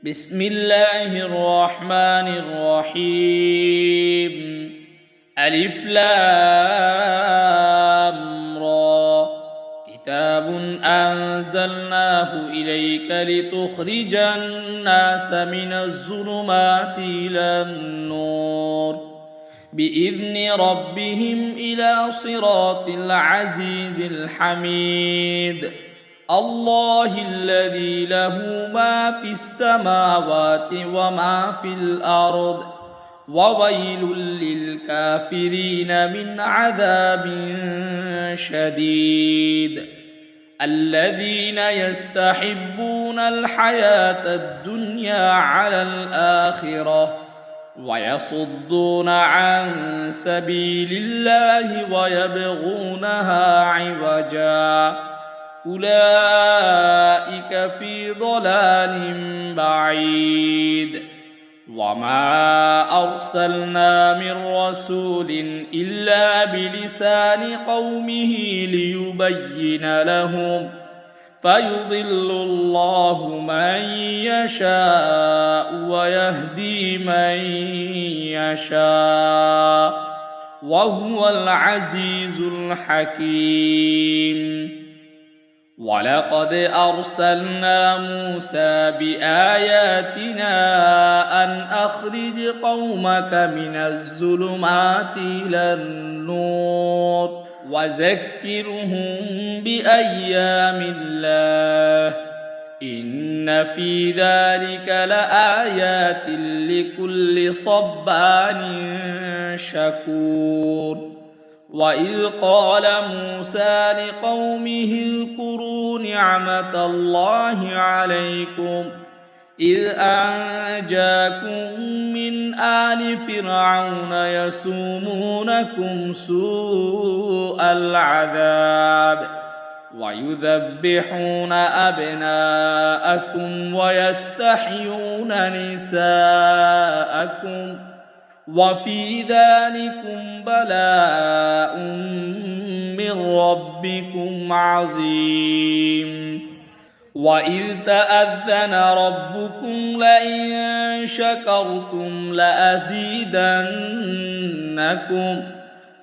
بسم الله الرحمن الرحيم ألف لام را كتاب أنزلناه إليك لتخرج الناس من الظلمات إلى النور بإذن ربهم إلى صراط العزيز الحميد الله الذي له ما في السماوات وما في الأرض وويل للكافرين من عذاب شديد الذين يستحبون الحياة الدنيا على الآخرة ويصدون عن سبيل الله ويبغونها عوجا أولئك في ضلال بعيد وما أرسلنا من رسول إلا بلسان قومه ليبين لهم فيضل الله من يشاء ويهدي من يشاء وهو العزيز الحكيم ولقد أرسلنا موسى بآياتنا أن أخرج قومك من الظلمات إلى النور وذكرهم بأيام الله إن في ذلك لآيات لكل صبار شكور وإذ قال موسى لقومه اذكروا نعمة الله عليكم إذ أنجاكم من آل فرعون يسومونكم سوء العذاب ويذبحون أبناءكم ويستحيون نساءكم وفي ذلكم بلاء من ربكم عظيم وإذ تأذن ربكم لئن شكرتم لأزيدنكم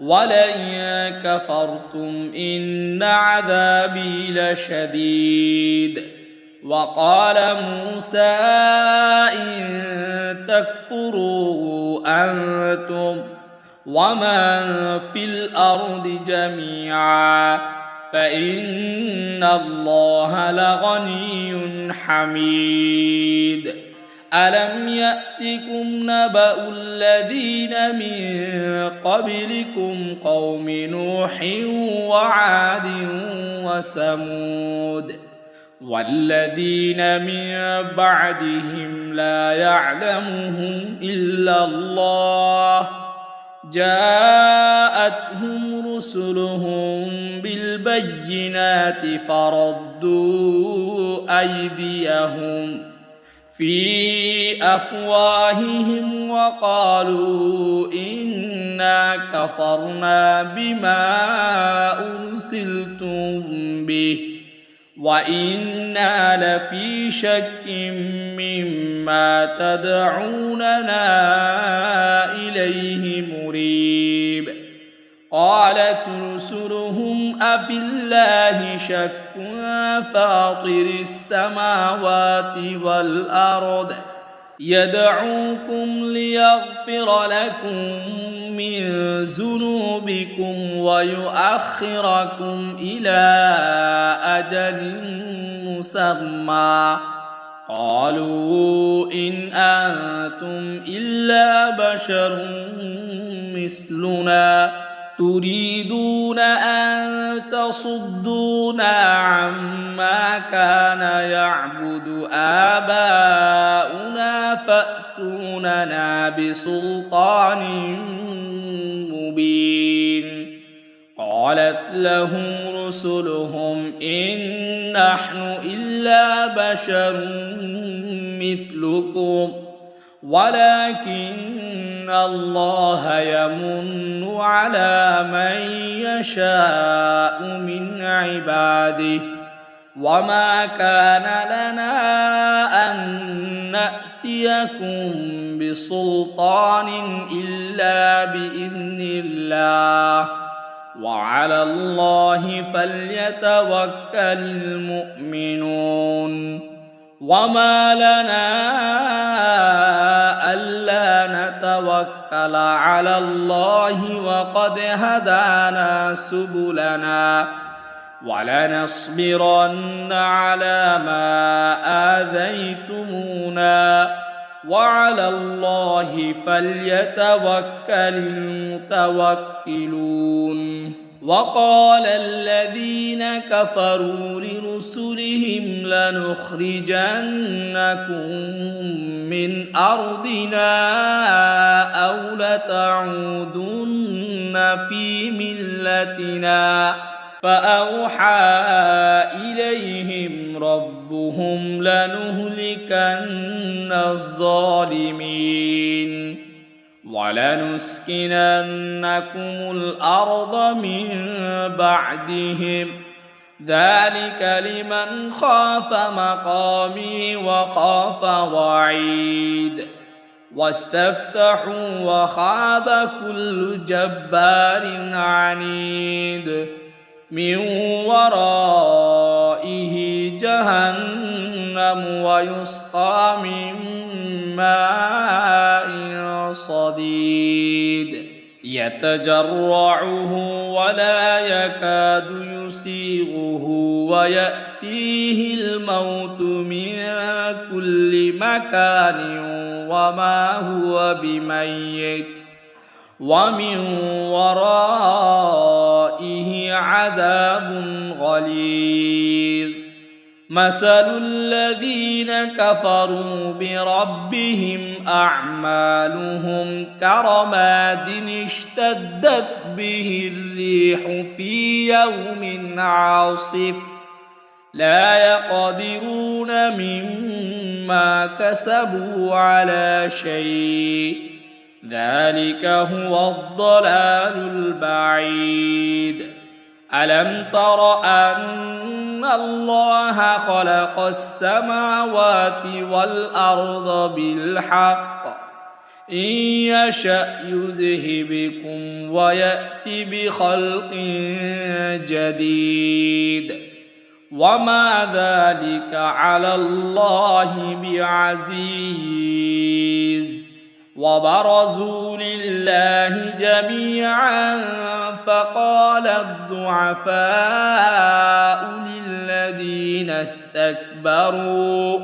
ولئن كفرتم إن عذابي لشديد وقال موسى إن تكفروا أنتم ومن في الأرض جميعا فإن الله لغني حميد ألم يأتكم نبأ الذين من قبلكم قوم نوح وعاد وثمود والذين من بعدهم لا يعلمهم إلا الله جاءتهم رسلهم بالبينات فردوا أيديهم في أفواههم وقالوا إنا كفرنا بما أرسلتم به وإنا لفي شك مما تدعوننا إليه مريب قالت رسلهم أفي الله شك فاطر السماوات والأرض يدعوكم ليغفر لكم من ذنوبكم ويؤخركم إلى أجل مسمى قالوا إن أنتم إلا بشر مثلنا تريدون أن تصدونا عما كان يعبد آباؤنا فأتوننا بسلطان مبين قالت لهم رسلهم إن نحن إلا بشر مثلكم ولكن الله يمن على من يشاء من عباده وما كان لنا أن نأتيكم بسلطان إلا بإذن الله وعلى الله فليتوكل المؤمنون وما لنا ألا نتوكل على الله وقد هدانا سبلنا ولنصبرن على ما آذيتمونا وعلى الله فليتوكل المتوكلون وقال الذين كفروا لرسلهم لنخرجنكم من أرضنا أو لتعودن في ملتنا فأوحى إليهم ربهم لنهلكن الظالمين ولنسكننكم الأرض من بعدهم ذلك لمن خاف مقامي وخاف وعيد واستفتحوا وخاب كل جبار عنيد من ورائه جهنم ويسقى من ماء صديد يتجرعه ولا يكاد يسيغه ويأتيه الموت من كل مكان وما هو بميت ومن ورائه عذاب غليظ مثل الذين كفروا بربهم أعمالهم كرماد اشتدت به الريح في يوم عاصف لا يقدرون مما كسبوا على شيء ذلك هو الضلال البعيد ألم تر أن الله خلق السماوات والأرض بالحق إن يشأ يذهبكم ويأتي بخلق جديد وما ذلك على الله بعزيز وبرزوا لله جميعا فقال الضعفاء للذين استكبروا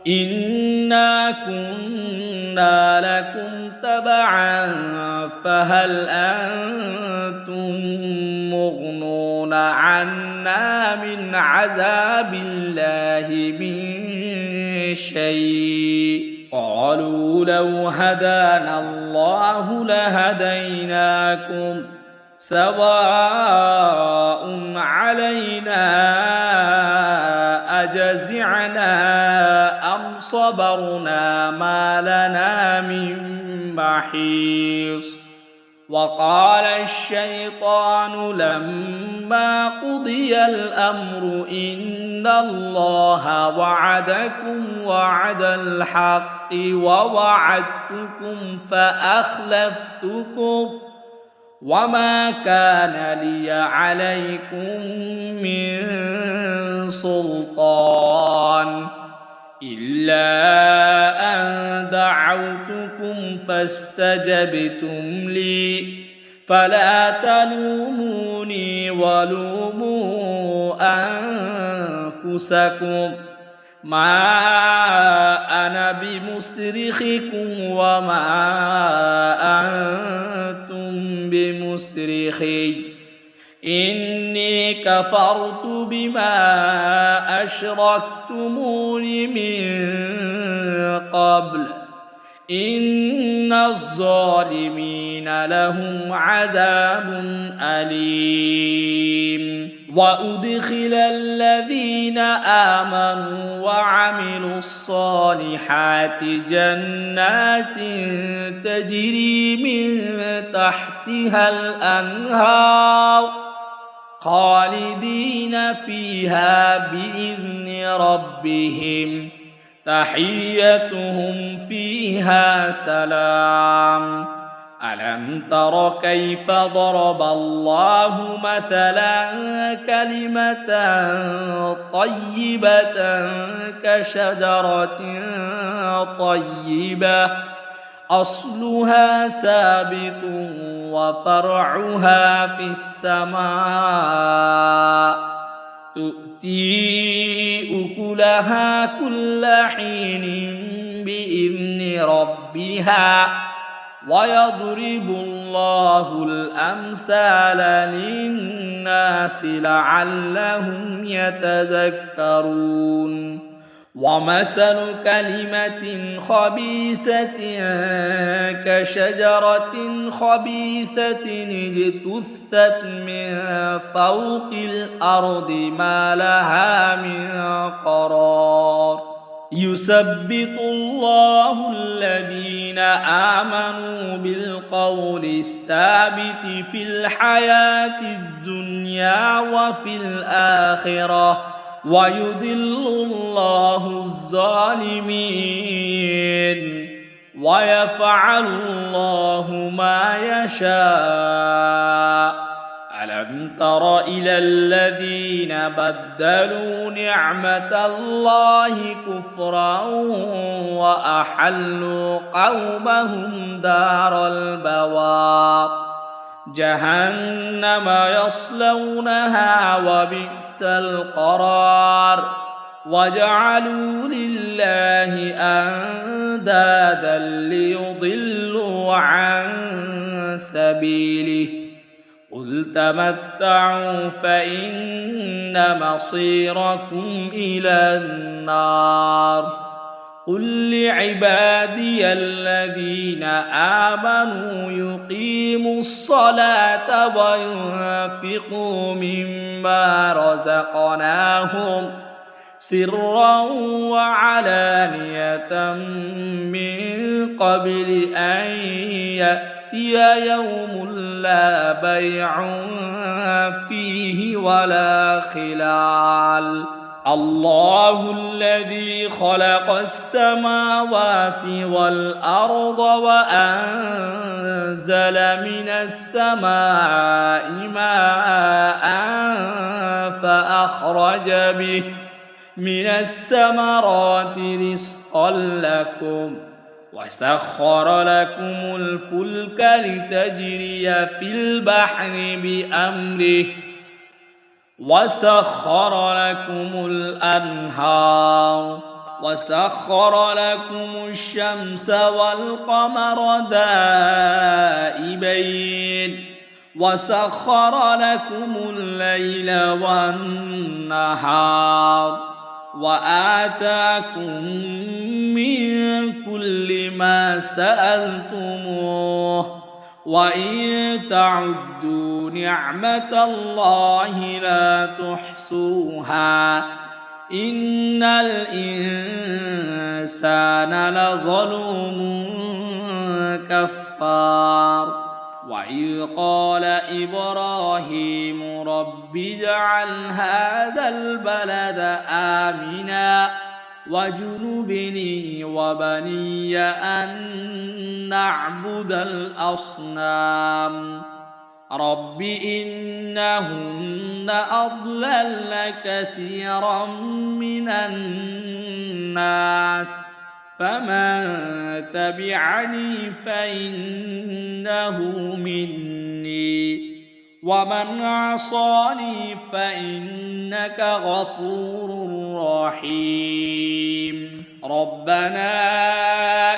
إنا كنا لكم تبعا فهل أنتم مغنون عنا من عذاب الله من شيء قالوا لو هدانا الله لهديناكم سواء علينا أجزعنا أم صبرنا ما لنا من محيص وقال الشيطان لما قضي الأمر إن الله وعدكم وعد الحق ووعدتكم فأخلفتكم وما كان لي عليكم من سلطان إلا أن دعوتكم فاستجبتم لي فلا تلوموني ولوموا أنفسكم ما أنا بمصرخكم وما أنتم بمصرخي إني كفرت بما أشركتمون من قبل إن الظالمين لهم عذاب أليم وأدخل الذين آمنوا وعملوا الصالحات جنات تجري من تحتها الأنهار خالدين فيها بإذن ربهم تحيتهم فيها سلام ألم تر كيف ضرب الله مثلا كلمة طيبة كشجرة طيبة أصلها ثابت وفرعها في السماء تؤتي أكلها كل حين بإذن ربها ويضرب الله الأمثال للناس لعلهم يتذكرون ومثل كلمة خبيثة كشجرة خبيثة اجتثت من فوق الأرض ما لها من قرار يثبت الله الذين آمنوا بالقول الثابت في الحياة الدنيا وفي الآخرة ويضل الله الظالمين ويفعل الله ما يشاء ألم تر إلى الذين بدلوا نعمة الله كفرا وأحلوا قومهم دار البوار جهنم يصلونها وبئس القرار وجعلوا لله أندادا ليضلوا عن سبيله قل تمتعوا فإن مصيركم إلى النار قل لعبادي الذين آمنوا يقيموا الصلاة وينفقوا مما رزقناهم سرا وعلانية من قبل أن يأتي يوم لا بيع فيه ولا خلال الله الذي خلق السماوات والأرض وأنزل من السماء ماء فأخرج به من الثمرات رزقا لكم وسخر لكم الفلك لتجري في البحر بأمره وسخر لكم الأنهار وسخر لكم الشمس والقمر دائبين وسخر لكم الليل والنهار وآتاكم من كل ما سألتموه وإن تعدوا نعمة الله لا تحصوها إن الإنسان لظلوم كفار وإذ قال إبراهيم رب اجعل هذا البلد آمنا واجنبني وبني أن نعبد الأصنام رب إنهن أضللن كثيرا من الناس فمن تبعني فإنه مني ومن عصاني فإنك غفور رحيم ربنا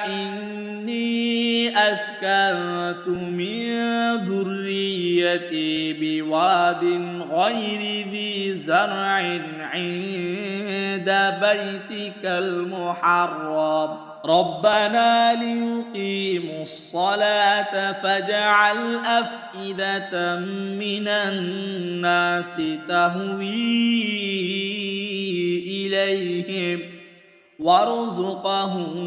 إني أسكنت من ذريتي بواد غير ذي زرع عند بيتك المحرم ربنا ليقيموا الصلاة فاجعل أفئدة من الناس تهوي إليهم وارزقهم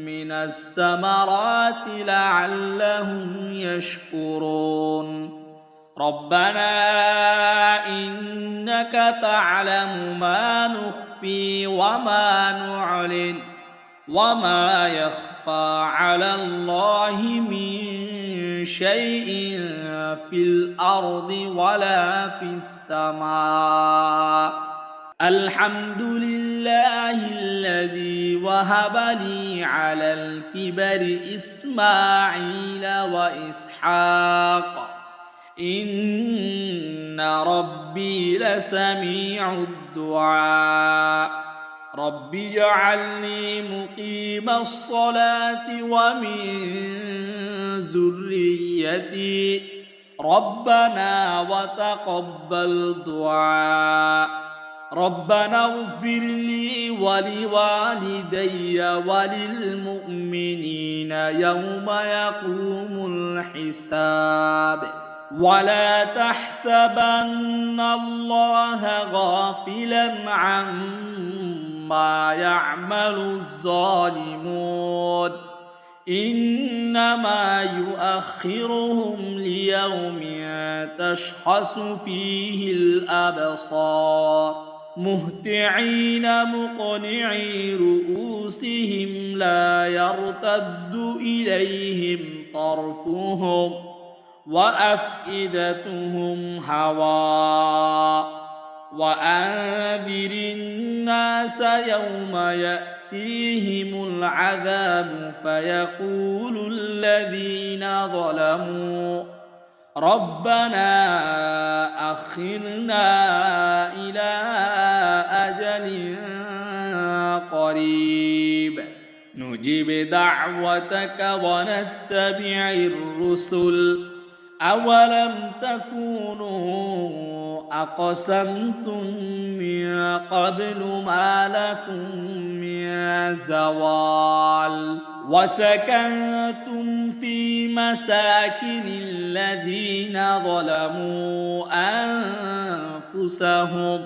من الثمرات لعلهم يشكرون ربنا إنك تعلم ما نخفي وما نعلن وما يخفى على الله من شيء في الأرض ولا في السماء الحمد لله الذي وهب لي على الكبر إسماعيل وإسحاق إن ربي لسميع الدعاء رب اجعلني مقيم الصلاة ومن ذريتي ربنا وتقبل دعاء ربنا اغفر لي ولوالدي وللمؤمنين يوم يقوم الحساب ولا تحسبن الله غافلا عما يعمل الظالمون إنما يؤخرهم ليوم تشخص فيه الأبصار مهطعين مقنعي رؤوسهم لا يرتد إليهم طرفهم وأفئدتهم هواء وأنذر الناس يوم يأتيهم العذاب فيقول الذين ظلموا ربنا أخرنا إلى أجل قريب نجب دعوتك ونتبع الرسل أولم تكونوا أقسمتم من قبل ما لكم من زوال وسكنتم في مساكن الذين ظلموا أنفسهم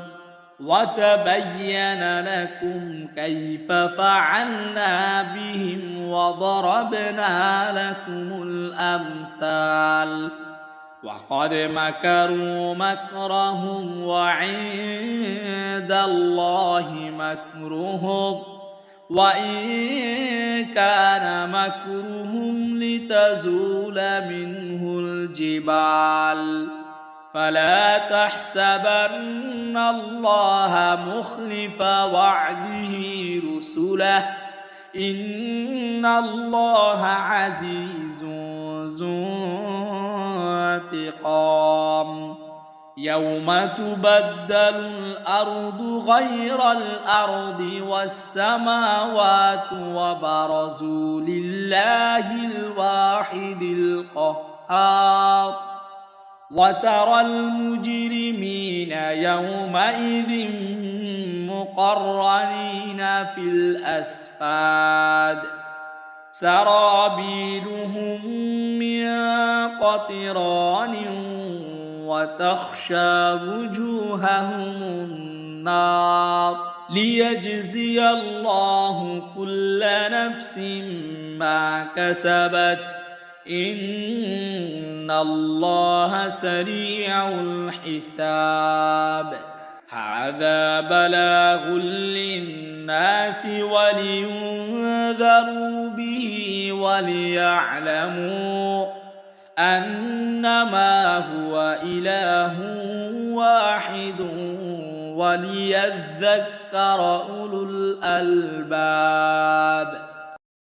وتبين لكم كيف فعلنا بهم وضربنا لكم الأمثال وقد مكروا مكرهم وعند الله مكرهم وإن كان مكرهم لتزول منه الجبال فلا تحسبن الله مخلف وعده رسله إن الله عزيز ذو انتقام يوم تبدل الأرض غير الأرض والسماوات وبرزوا لله الواحد القهار وترى المجرمين يومئذ مقرنين في الأسفاد سرابيلهم من قطران وتخشى وجوههم النار ليجزي الله كل نفس ما كسبت إن الله سريع الحساب هذا بلاغ للناس ولينذروا به وليعلموا أنما هو إله واحد وليذكر أولو الألباب